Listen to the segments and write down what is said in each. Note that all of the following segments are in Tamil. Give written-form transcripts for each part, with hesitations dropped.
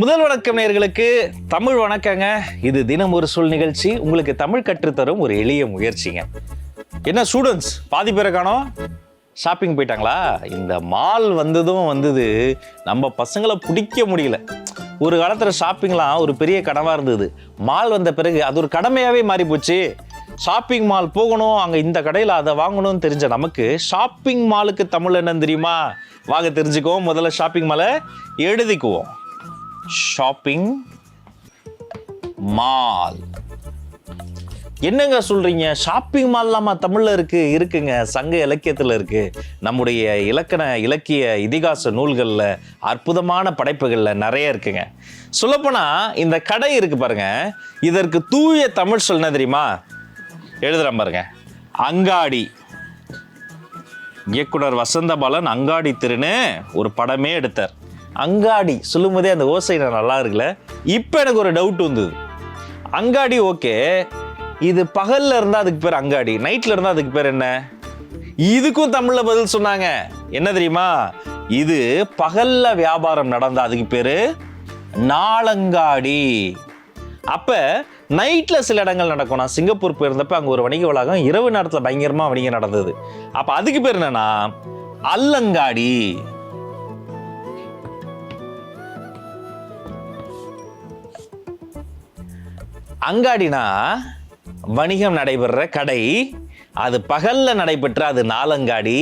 முதல் வணக்கம் நேயர்களுக்கு தமிழ் வணக்கங்க. இது தினம் ஒரு சொல் நிகழ்ச்சி. உங்களுக்கு தமிழ் கற்றுத்தரும் ஒரு எளிய முயற்சிங்க. என்ன ஸ்டூடெண்ட்ஸ் பாதி பேரை காணோம், ஷாப்பிங் போயிட்டாங்களா? இந்த மால் வந்தது நம்ம பசங்களை பிடிக்க முடியல. ஒரு காலத்தில் ஷாப்பிங்லாம் ஒரு பெரிய கனவாக இருந்தது. மால் வந்த பிறகு அது ஒரு கடமையாகவே மாறி போச்சு. ஷாப்பிங் மால் போகணும், அங்கே இந்த கடையில் அதை வாங்கணும்னு தெரிஞ்ச நமக்கு ஷாப்பிங் மாலுக்கு தமிழ் என்னன்னு தெரியுமா? வாங்க தெரிஞ்சுக்குவோம். முதல்ல ஷாப்பிங் மாலை எழுதிக்குவோம். Shopping mall. என்னங்க சொல்றீங்க? ஷாப்பிங் மால்லாமா தமிழ்ல இருக்குங்க. சங்க இலக்கியத்துல இருக்கு. நம்முடைய இலக்கிய இதிகாச நூல்கள்ல அற்புதமான படைப்புகள்ல நிறைய இருக்குங்க. சொல்லப்போனா இந்த கடை இருக்கு பாருங்க, இதற்கு தூய தமிழ் சொல்ல தெரியுமா? எழுதுறேன் பாருங்க. அங்காடி. இயக்குனர் வசந்தபாலன் அங்காடி திருன்னு ஒரு படமே எடுத்தார். அங்காடி சொல்லும் போதே அந்த ஓசை நல்லா இருக்குல்ல. இப்போ எனக்கு ஒரு டவுட் வந்தது. அங்காடி ஓகே, இது பகல்ல இருந்தா அதுக்கு பேர் அங்காடி, நைட்ல இருந்தா அதுக்கு பேர் என்ன? இதுக்கும் தமிழ்ல பதில் சொன்னாங்க. என்ன தெரியுமா? இது பகல்ல வியாபாரம் நடந்தா அதுக்கு பேரு நாளங்காடி. அப்ப நைட்ல சில இடங்கள் நடக்கும். நான் சிங்கப்பூர் போயிருந்தப்ப அங்க ஒரு வணிக வளாகம் இரவு நேரத்துல பயங்கரமா வணிகம் நடந்தது. அப்ப அதுக்கு பேர் என்னன்னா அல்லங்காடி. அங்காடினா வணிகம் நடைபெற கடை, அது பகல்ல நடைபெற்ற அது நாளங்காடி,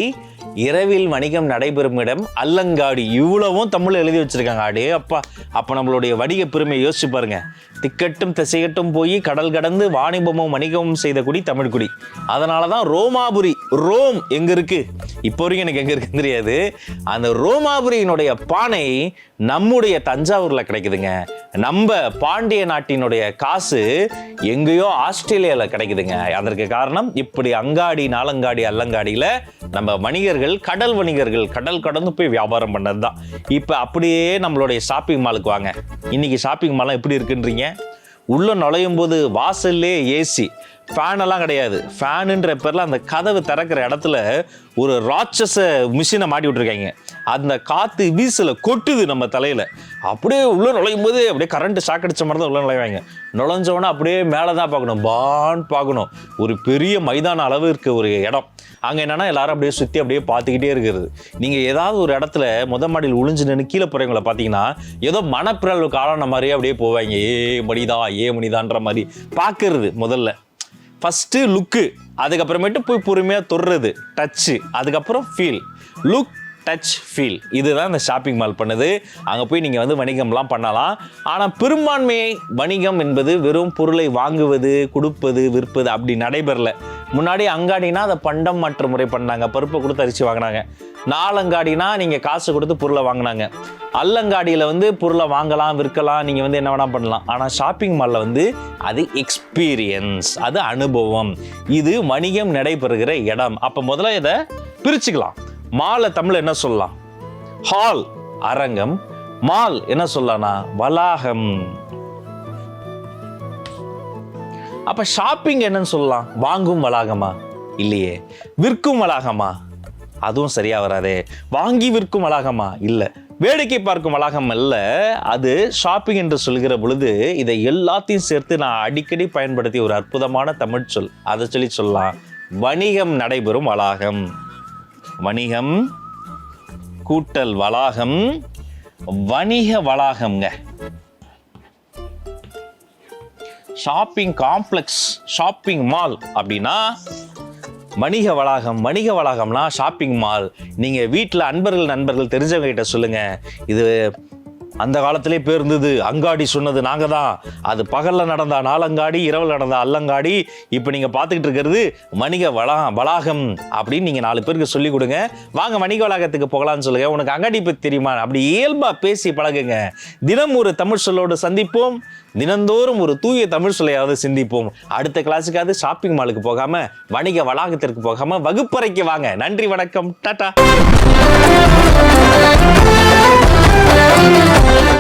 இரவில் வணிகம் நடைபெறும் இடம் அல்லங்காடி. இவ்வளவும் தமிழ்ல எழுதி வச்சிருக்காங்க. அடே அப்பா, அப்ப நம்மளுடைய வணிக பெருமை யோசிச்சு பாருங்க. திக்கட்டும் திசையட்டும் போய் கடல் கடந்து வாணிபமும் வணிகமும் செய்த குடி தமிழ் குடி. அதனாலதான் ரோமாபுரி, ரோம் எங்க இருக்கு இப்போ வரைக்கும் எனக்கு எங்க இருக்குன்னு தெரியாது. அந்த ரோமாபுரியினுடைய பானை நம்முடைய தஞ்சாவூர்ல கிடைக்குதுங்க. நம்ம பாண்டிய நாட்டினுடைய காசு எங்கேயோ ஆஸ்திரேலியால கிடைக்குதுங்க. அதற்கு காரணம் இப்படி அங்காடி நாளங்காடி அல்லங்காடியில நம்ம வணிகர்கள், கடல் வணிகர்கள் கடல் கடந்து போய் வியாபாரம் பண்ணதுதான். இப்ப அப்படியே நம்மளுடைய ஷாப்பிங் மாலுக்கு வாங்க. இன்னைக்கு ஷாப்பிங் மால் எப்படி இருக்குன்றீங்க? உள்ள நுழையும் போது வாசல்லே ஏசி, ஃபேன் எல்லாம் கிடையாது. ஃபேனுன்ற பேர்ல அந்த கதவு திறக்கிற இடத்துல ஒரு ராட்சச மிஷினை மாட்டி விட்டுருக்காங்க. அந்த காத்து வீசல கொட்டுது நம்ம தலையில. அப்படியே உள்ள நுழையும் போது அப்படியே கரண்ட் ஷாக் அடிச்ச மாதிரி தான் உள்ள நுழைவாங்க. நுழைஞ்சவொன்னே அப்படியே மேலதான் பார்க்கணும், பான் பார்க்கணும். ஒரு பெரிய மைதான அளவு இருக்க ஒரு இடம். அங்க என்னன்னா எல்லாரும் அப்படியே சுத்தி அப்படியே பார்த்துக்கிட்டே இருக்கிறது. நீங்க ஏதாவது ஒரு இடத்துல மாடியில் ஒளிஞ்சு நின்று கீழே போறவங்களை பார்த்தீங்கன்னா ஏதோ மனப்பிறழ்வு காரண மாதிரியே அப்படியே போவாங்க. ஏ மணிதான்ற மாதிரி பார்க்கறது. முதல்ல ஃபர்ஸ்ட் லுக்கு, அதுக்கப்புறமேட்டு போய் பொறுமையா தொடுறது, டச்சு, அதுக்கப்புறம் ஃபீல். Look, touch, feel. இதுதான் இந்த ஷாப்பிங் மால் பண்ணுது. அங்கே போய் நீங்கள் வணிகம்லாம் பண்ணலாம். ஆனால் பெரும்பான்மை வணிகம் என்பது வெறும் பொருளை வாங்குவது, கொடுப்பது, விற்பது அப்படி நடைபெறல. முன்னாடி அங்காடினா அதை பண்டம் மாற்று முறை பண்ணாங்க. பருப்பை கொடுத்து அரிசி வாங்கினாங்க. நாளங்காடினா நீங்கள் காசு கொடுத்து பொருளை வாங்கினாங்க. அல்லங்காடியில் பொருளை வாங்கலாம், விற்கலாம், நீங்கள் என்ன வேணா பண்ணலாம். ஆனால் ஷாப்பிங் மாலில் அது எக்ஸ்பீரியன்ஸ், அது அனுபவம், இது வணிகம் நடைபெறுகிற இடம். அப்போ முதல்ல இதை பிரிச்சுக்கலாம். மாலை தமிழ் என்ன சொல்லலாம்? ஹால், அரங்கம். மால் என்ன சொல்லலாம்னா வளாகம். அப்ப ஷாப்பிங் என்னன்னு சொல்லலாம்? வாங்கும் வளாகமா? இல்லையே. விற்கும் வளாகமா? அதுவும் சரியா வராதே. வாங்கி விற்கும் வளாகமா? இல்ல. வேடிக்கை பார்க்கும் வளாகம் அல்ல. அது ஷாப்பிங் என்று சொல்கிற பொழுது இதை எல்லாத்தையும் சேர்த்து நான் அடிக்கடி பயன்படுத்திய ஒரு அற்புதமான தமிழ் சொல். அதை சொல்லலாம் வணிகம் நடைபெறும் வளாகம். வணிகம் கூட்டல் வளாகம், வணிக வளாகம்ங்க. ஷாப்பிங் காம்ப்ளெக்ஸ், ஷாப்பிங் மால் அப்படின்னா வணிக வளாகம். வணிக வளாகம்னா ஷாப்பிங் மால். நீங்க வீட்டில் நண்பர்கள் தெரிஞ்சவங்க கிட்ட சொல்லுங்க, இது அந்த காலத்திலே பேர் இருந்தது, அங்காடி சொன்னது நாங்க தான். அது பகல்ல நடந்தா நாளங்காடி, இரவில் நடந்தா அல்லங்காடி. இப்போ நீங்க பார்த்துக்கிட்டு இருக்கிறது வணிக வளாகம் அப்படின்னு நீங்க 4 பேருக்கு சொல்லி கொடுங்க. வாங்க வணிக வளாகத்துக்கு போகலான்னு சொல்லுங்க. உனக்கு அங்காடி பத்தி தெரியுமா? அப்படி இயல்பா பேசி பழகுங்க. தினம் ஒரு தமிழ் சொல்லோடு சந்திப்போம். தினந்தோறும் ஒரு தூய தமிழ் சொல்லையாவது சிந்திப்போம். அடுத்த கிளாஸுக்காவது ஷாப்பிங் மாலுக்கு போகாம, வணிக வளாகத்திற்கு போகாம வகுப்பறைக்கு வாங்க. நன்றி, வணக்கம், டாடா.